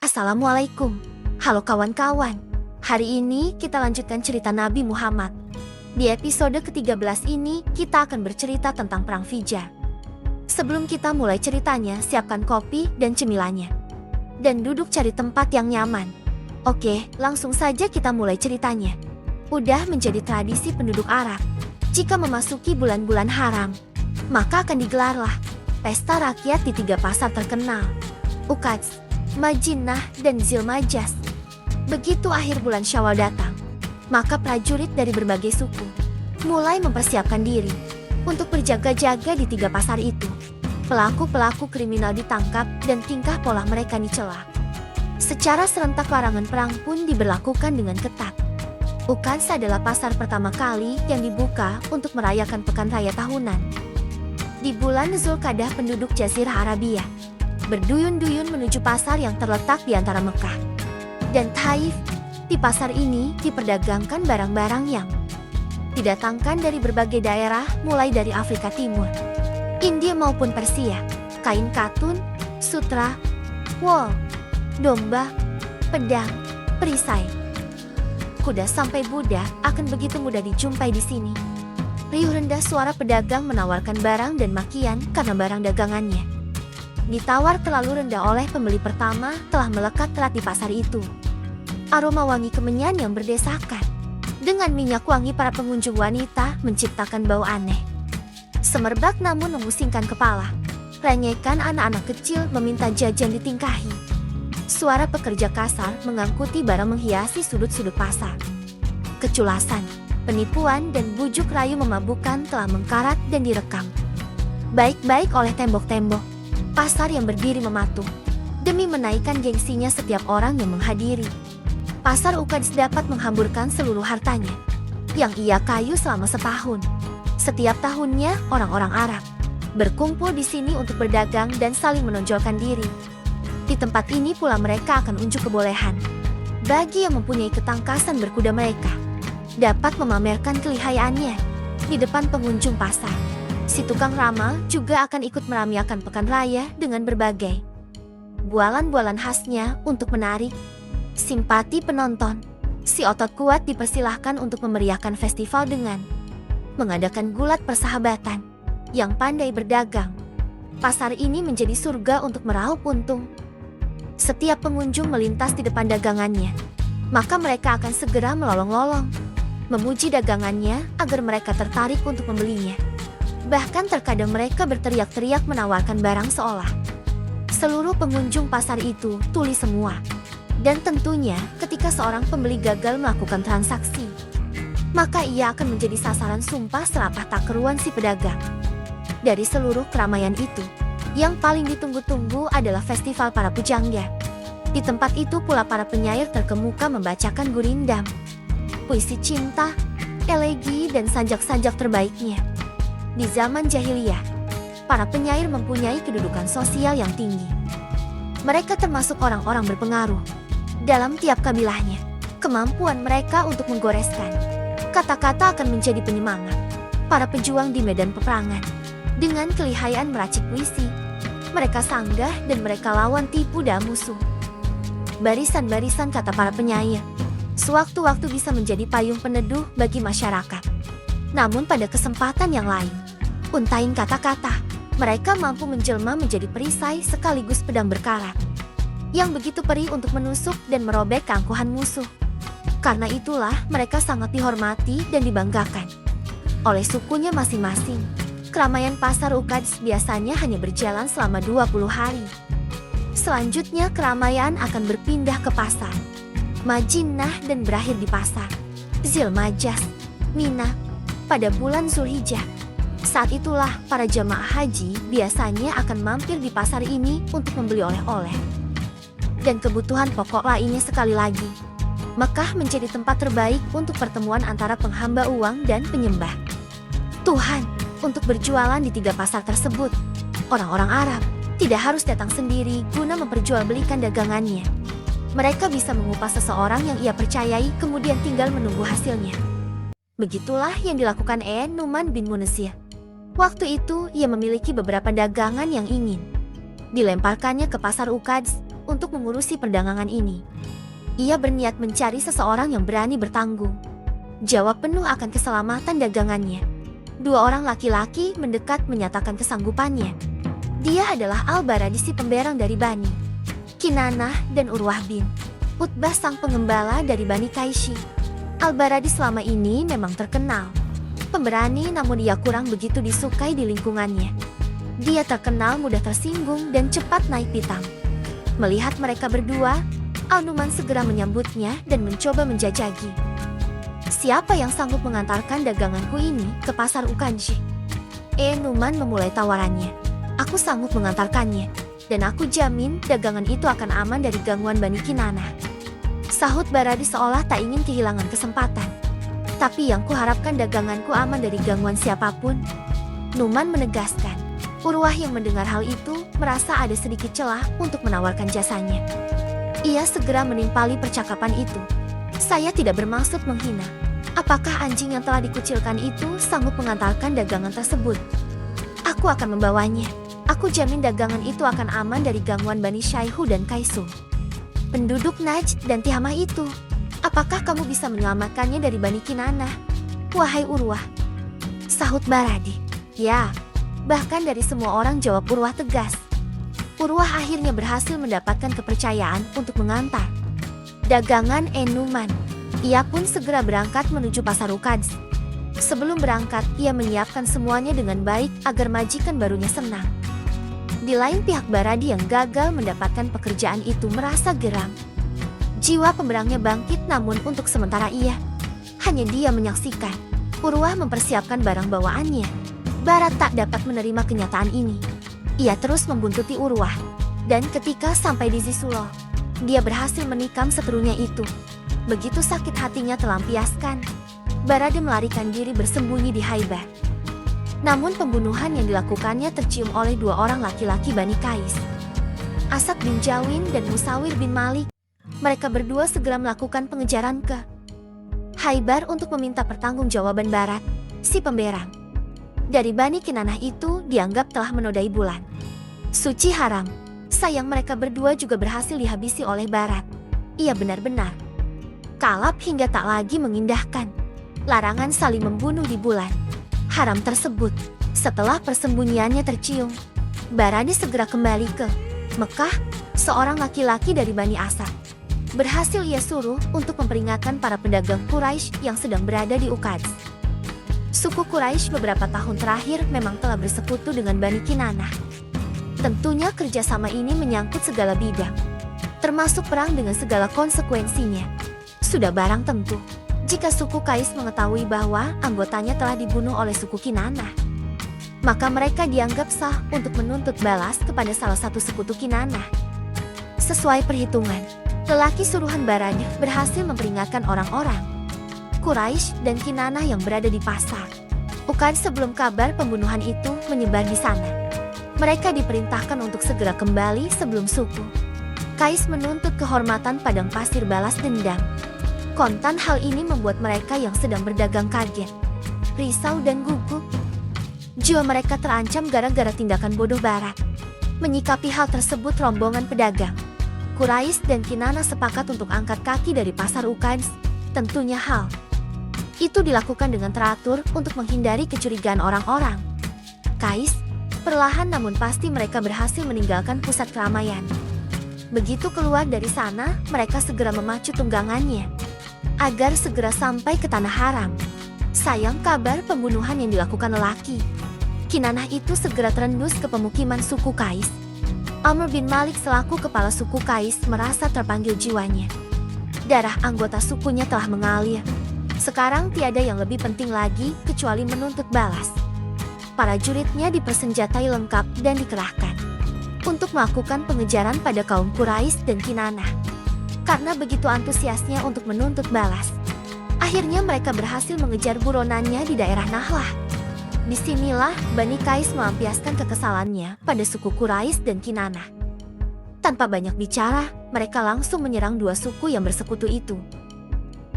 Assalamualaikum. Halo kawan-kawan. Hari ini kita lanjutkan cerita Nabi Muhammad. Di episode ke-13 ini kita akan bercerita tentang Perang Fijjar. Sebelum kita mulai ceritanya, siapkan kopi dan cemilannya. Dan duduk cari tempat yang nyaman. Oke, langsung saja kita mulai ceritanya. Udah menjadi tradisi penduduk Arab. Jika memasuki bulan-bulan haram, maka akan digelarlah pesta rakyat di 3 pasar terkenal. Uqadz, Majinah, dan Zilmajas. Begitu akhir bulan Syawal datang, maka prajurit dari berbagai suku mulai mempersiapkan diri untuk berjaga-jaga di 3 pasar itu. Pelaku-pelaku kriminal ditangkap dan tingkah pola mereka dicela. Secara serentak larangan perang pun diberlakukan dengan ketat. Uqadz adalah pasar pertama kali yang dibuka untuk merayakan pekan raya tahunan. Di bulan Zulqa'dah, penduduk Jazirah Arabia berduyun-duyun menuju pasar yang terletak di antara Mekah dan Taif. Di pasar ini diperdagangkan barang-barang yang didatangkan dari berbagai daerah, mulai dari Afrika Timur, India maupun Persia, kain katun, sutra, wol, domba, pedang, perisai, kuda sampai Buddha akan begitu mudah dijumpai di sini. Riuh rendah suara pedagang menawarkan barang dan makian karena barang dagangannya ditawar terlalu rendah oleh pembeli pertama telah melekat erat di pasar itu. Aroma wangi kemenyan yang berdesakan dengan minyak wangi para pengunjung wanita menciptakan bau aneh. Semerbak namun memusingkan kepala. Rengekan anak-anak kecil meminta jajan ditingkahi. Suara pekerja kasar mengangkuti barang menghiasi sudut-sudut pasar. Keculasan, penipuan, dan bujuk rayu memabukkan telah mengkarat dan direkam baik-baik oleh tembok-tembok pasar yang berdiri mematung demi menaikkan gengsinya setiap orang yang menghadiri. Pasar Uqadz dapat menghamburkan seluruh hartanya yang ia kayu selama setahun. Setiap tahunnya orang-orang Arab berkumpul di sini untuk berdagang dan saling menonjolkan diri. Di tempat ini pula mereka akan unjuk kebolehan bagi yang mempunyai ketangkasan berkuda. Mereka dapat memamerkan kelihayannya di depan pengunjung pasar. Si tukang ramal juga akan ikut meramiakan pekan raya dengan berbagai bualan-bualan khasnya untuk menarik simpati penonton. Si otot kuat dipersilahkan untuk memeriahkan festival dengan mengadakan gulat persahabatan. Yang pandai berdagang, pasar ini menjadi surga untuk meraup untung. Setiap pengunjung melintas di depan dagangannya, maka mereka akan segera melolong-lolong memuji dagangannya agar mereka tertarik untuk membelinya. Bahkan terkadang mereka berteriak-teriak menawarkan barang seolah seluruh pengunjung pasar itu tuli semua. Dan tentunya ketika seorang pembeli gagal melakukan transaksi, maka ia akan menjadi sasaran sumpah serapah tak keruan si pedagang. Dari seluruh keramaian itu, yang paling ditunggu-tunggu adalah festival para pujangga. Di tempat itu pula para penyair terkemuka membacakan gurindam, puisi cinta, elegi, dan sajak-sajak terbaiknya. Di zaman jahiliyah, para penyair mempunyai kedudukan sosial yang tinggi. Mereka termasuk orang-orang berpengaruh dalam tiap kabilahnya. Kemampuan mereka untuk menggoreskan kata-kata akan menjadi penyemangat para pejuang di medan peperangan. Dengan kelihayan meracik puisi, mereka sanggah dan mereka lawan tipu daya musuh. Barisan-barisan kata para penyair sewaktu-waktu bisa menjadi payung peneduh bagi masyarakat. Namun pada kesempatan yang lain, untaing kata-kata, mereka mampu menjelma menjadi perisai sekaligus pedang berkarat yang begitu perih untuk menusuk dan merobek keangkuhan musuh. Karena itulah mereka sangat dihormati dan dibanggakan oleh sukunya masing-masing. Keramaian pasar Uqadz biasanya hanya berjalan selama 20 hari. Selanjutnya keramaian akan berpindah ke pasar Majinah dan berakhir di pasar Zilmajas, Mina, pada bulan Zulhijjah. Saat itulah para jamaah haji biasanya akan mampir di pasar ini untuk membeli oleh-oleh dan kebutuhan pokok lainnya. Sekali lagi, Mekah menjadi tempat terbaik untuk pertemuan antara penghamba uang dan penyembah Tuhan. Untuk berjualan di 3 pasar tersebut, orang-orang Arab tidak harus datang sendiri guna memperjualbelikan dagangannya. Mereka bisa mengupas seseorang yang ia percayai, kemudian tinggal menunggu hasilnya. Begitulah yang dilakukan Nu'man bin Munzir. Waktu itu ia memiliki beberapa dagangan yang ingin dilemparkannya ke pasar Uqadz untuk mengurusi perdagangan ini. Ia berniat mencari seseorang yang berani bertanggung jawab penuh akan keselamatan dagangannya. Dua orang laki-laki mendekat menyatakan kesanggupannya. Dia adalah Al-Baradi, si pemberang dari Bani Kinanah, dan Urwah bin Utbah, sang pengembala dari Bani Qaishi. Al-Baradi selama ini memang terkenal pemberani, namun ia kurang begitu disukai di lingkungannya. Dia terkenal mudah tersinggung dan cepat naik pitam. Melihat mereka berdua, Al-Numan segera menyambutnya dan mencoba menjajaki. Siapa yang sanggup mengantarkan daganganku ini ke pasar Ukanji? Numan memulai tawarannya. Aku sanggup mengantarkannya, dan aku jamin dagangan itu akan aman dari gangguan Bani Kinanah. Sahut Baradi seolah tak ingin kehilangan kesempatan. Tapi yang kuharapkan daganganku aman dari gangguan siapapun. Numan menegaskan. Urwah yang mendengar hal itu merasa ada sedikit celah untuk menawarkan jasanya. Ia segera menimpali percakapan itu. Saya tidak bermaksud menghina. Apakah anjing yang telah dikucilkan itu sanggup mengantarkan dagangan tersebut? Aku akan membawanya. Aku jamin dagangan itu akan aman dari gangguan Bani Syaihu dan Kaisung, penduduk Najd dan Tihamah itu. Apakah kamu bisa menyelamatkannya dari Bani Kinanah, wahai Urwah? Sahut Baradi. Ya, bahkan dari semua orang, jawab Urwah tegas. Urwah akhirnya berhasil mendapatkan kepercayaan untuk mengantar dagangan Numan. Ia pun segera berangkat menuju pasar Ukans. Sebelum berangkat, ia menyiapkan semuanya dengan baik agar majikan barunya senang. Di lain pihak, Baradi yang gagal mendapatkan pekerjaan itu merasa geram. Jiwa pemberangnya bangkit, namun untuk sementara hanya dia menyaksikan Urwah mempersiapkan barang bawaannya. Barat tak dapat menerima kenyataan ini. Ia terus membuntuti Urwah, dan ketika sampai di Zisulo, dia berhasil menikam seterunya itu. Begitu sakit hatinya terlampiaskan, Baradi melarikan diri bersembunyi di Haibar. Namun pembunuhan yang dilakukannya tercium oleh dua orang laki-laki Bani Qais, Asad bin Jawin dan Musawir bin Malik. Mereka berdua segera melakukan pengejaran ke Haibar untuk meminta pertanggungjawaban Barat, si pemberang dari Bani Kinanah itu dianggap telah menodai bulan suci haram. Sayang, mereka berdua juga berhasil dihabisi oleh Barat. Ia benar-benar kalap hingga tak lagi mengindahkan larangan saling membunuh di bulan haram tersebut. Setelah persembunyiannya tercium, Baradi segera kembali ke Mekah. Seorang laki-laki dari Bani Asad berhasil ia suruh untuk memperingatkan para pedagang Quraisy yang sedang berada di Ukaz. Suku Quraisy beberapa tahun terakhir memang telah bersekutu dengan Bani Kinanah. Tentunya kerjasama ini menyangkut segala bidang, termasuk perang dengan segala konsekuensinya. Sudah barang tentu, jika suku Qais mengetahui bahwa anggotanya telah dibunuh oleh suku Kinanah, maka mereka dianggap sah untuk menuntut balas kepada salah satu sekutu Kinanah. Sesuai perhitungan, lelaki suruhan Baradi berhasil memperingatkan orang-orang Quraisy dan Kinanah yang berada di pasar Ukaz sebelum kabar pembunuhan itu menyebar di sana. Mereka diperintahkan untuk segera kembali sebelum suku Qais menuntut kehormatan padang pasir balas dendam. Kontan hal ini membuat mereka yang sedang berdagang kaget, risau dan gugup. Jiwa mereka terancam gara-gara tindakan bodoh Barat. Menyikapi hal tersebut, rombongan pedagang Quraisy dan Kinanah sepakat untuk angkat kaki dari pasar Ukaz. Tentunya hal itu dilakukan dengan teratur untuk menghindari kecurigaan orang-orang Qais. Perlahan namun pasti mereka berhasil meninggalkan pusat keramaian. Begitu keluar dari sana, mereka segera memacu tunggangannya agar segera sampai ke tanah haram. Sayang, kabar pembunuhan yang dilakukan lelaki Kinanah itu segera terendus ke pemukiman suku Qais. Amr bin Malik selaku kepala suku Qais merasa terpanggil jiwanya. Darah anggota sukunya telah mengalir. Sekarang tiada yang lebih penting lagi kecuali menuntut balas. Para juridnya dipersenjatai lengkap dan dikerahkan untuk melakukan pengejaran pada kaum Quraisy dan Kinanah. Karena begitu antusiasnya untuk menuntut balas, akhirnya mereka berhasil mengejar buronannya di daerah Nahlah. Disinilah Bani Qais melampiaskan kekesalannya pada suku Quraisy dan Kinanah. Tanpa banyak bicara, mereka langsung menyerang dua suku yang bersekutu itu.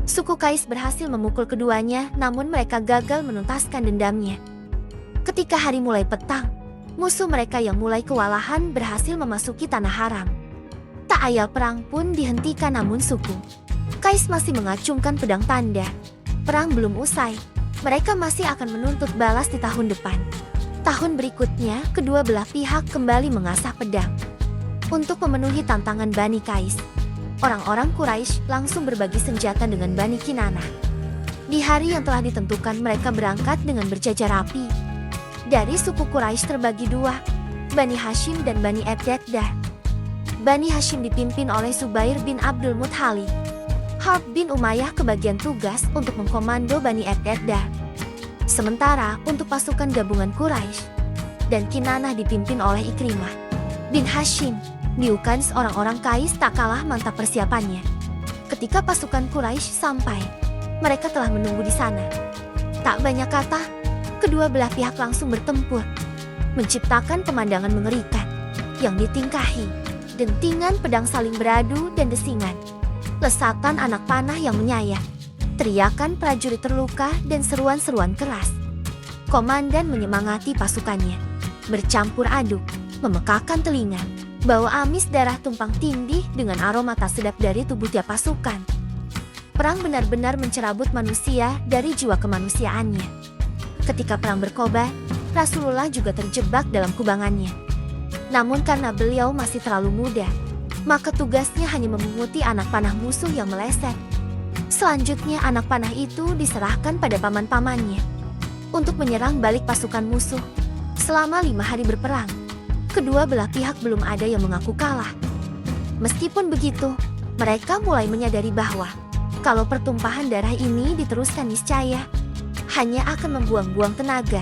Suku Qais berhasil memukul keduanya, namun mereka gagal menuntaskan dendamnya. Ketika hari mulai petang, musuh mereka yang mulai kewalahan berhasil memasuki tanah haram. Tak ayal perang pun dihentikan, namun suku Qais masih mengacungkan pedang tanda. Perang belum usai. Mereka masih akan menuntut balas di tahun depan. Tahun berikutnya, kedua belah pihak kembali mengasah pedang. Untuk memenuhi tantangan Bani Qais, orang-orang Quraisy langsung berbagi senjata dengan Bani Kinanah. Di hari yang telah ditentukan, mereka berangkat dengan berjajar rapi. Dari suku Quraisy terbagi dua, Bani Hashim dan Bani Abdaddah. Bani Hashim dipimpin oleh Zubair bin Abdul Muthalib. Harb bin Umayyah kebagian tugas untuk mengkomando Bani Abdaddah. Sementara untuk pasukan gabungan Quraisy dan Kinanah dipimpin oleh Ikrimah bin Hashim. Bukan orang-orang Qais tak kalah mantap persiapannya. Ketika pasukan Quraisy sampai, mereka telah menunggu di sana. Tak banyak kata, kedua belah pihak langsung bertempur, menciptakan pemandangan mengerikan yang ditingkahi dentingan pedang saling beradu dan desingan, lesatan anak panah yang menyayat, teriakan prajurit terluka dan seruan-seruan keras. Komandan menyemangati pasukannya, bercampur aduk, memekakan telinga. Bau amis darah tumpang tindih dengan aroma tak sedap dari tubuh tiap pasukan. Perang benar-benar mencerabut manusia dari jiwa kemanusiaannya. Ketika perang berkobar, Rasulullah juga terjebak dalam kubangannya. Namun karena beliau masih terlalu muda, maka tugasnya hanya memunguti anak panah musuh yang meleset. Selanjutnya anak panah itu diserahkan pada paman-pamannya untuk menyerang balik pasukan musuh. Selama 5 hari berperang, kedua belah pihak belum ada yang mengaku kalah. Meskipun begitu, mereka mulai menyadari bahwa kalau pertumpahan darah ini diteruskan niscaya hanya akan membuang-buang tenaga.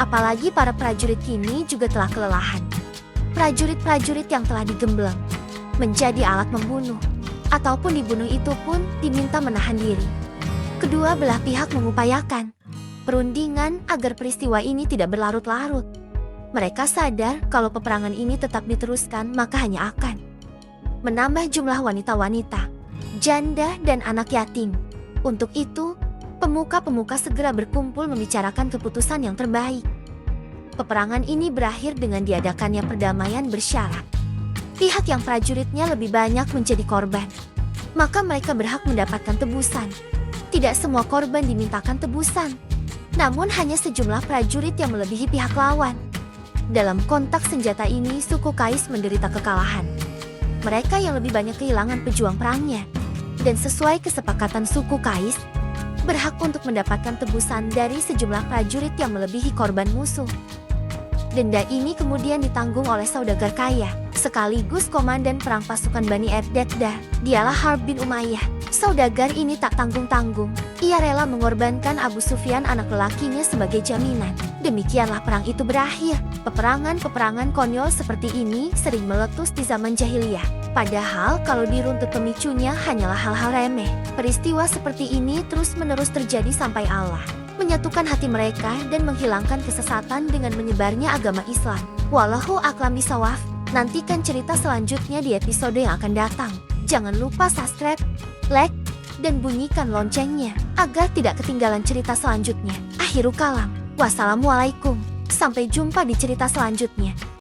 Apalagi para prajurit kini juga telah kelelahan. Prajurit-prajurit yang telah digembleng menjadi alat membunuh, ataupun dibunuh itu pun diminta menahan diri. Kedua belah pihak mengupayakan perundingan agar peristiwa ini tidak berlarut-larut. Mereka sadar kalau peperangan ini tetap diteruskan, maka hanya akan menambah jumlah wanita-wanita, janda, dan anak yatim. Untuk itu, pemuka-pemuka segera berkumpul membicarakan keputusan yang terbaik. Peperangan ini berakhir dengan diadakannya perdamaian bersyarat. Pihak yang prajuritnya lebih banyak menjadi korban, maka mereka berhak mendapatkan tebusan. Tidak semua korban dimintakan tebusan, namun hanya sejumlah prajurit yang melebihi pihak lawan. Dalam kontak senjata ini, suku Qais menderita kekalahan. Mereka yang lebih banyak kehilangan pejuang perangnya, dan sesuai kesepakatan suku Qais, berhak untuk mendapatkan tebusan dari sejumlah prajurit yang melebihi korban musuh. Denda ini kemudian ditanggung oleh saudagar kaya, sekaligus komandan perang pasukan Bani Abdaddah. Dialah Harb bin Umayyah. Saudagar ini tak tanggung-tanggung. Ia rela mengorbankan Abu Sufyan anak lelakinya sebagai jaminan. Demikianlah perang itu berakhir. Peperangan-peperangan konyol seperti ini sering meletus di zaman jahiliyah. Padahal kalau diruntut pemicunya hanyalah hal-hal remeh. Peristiwa seperti ini terus-menerus terjadi sampai Allah menyatukan hati mereka dan menghilangkan kesesatan dengan menyebarnya agama Islam. Wallahu a'lam bishawab. Nantikan cerita selanjutnya di episode yang akan datang. Jangan lupa subscribe, like, dan bunyikan loncengnya agar tidak ketinggalan cerita selanjutnya. Akhirul kalam. Wassalamualaikum. Sampai jumpa di cerita selanjutnya.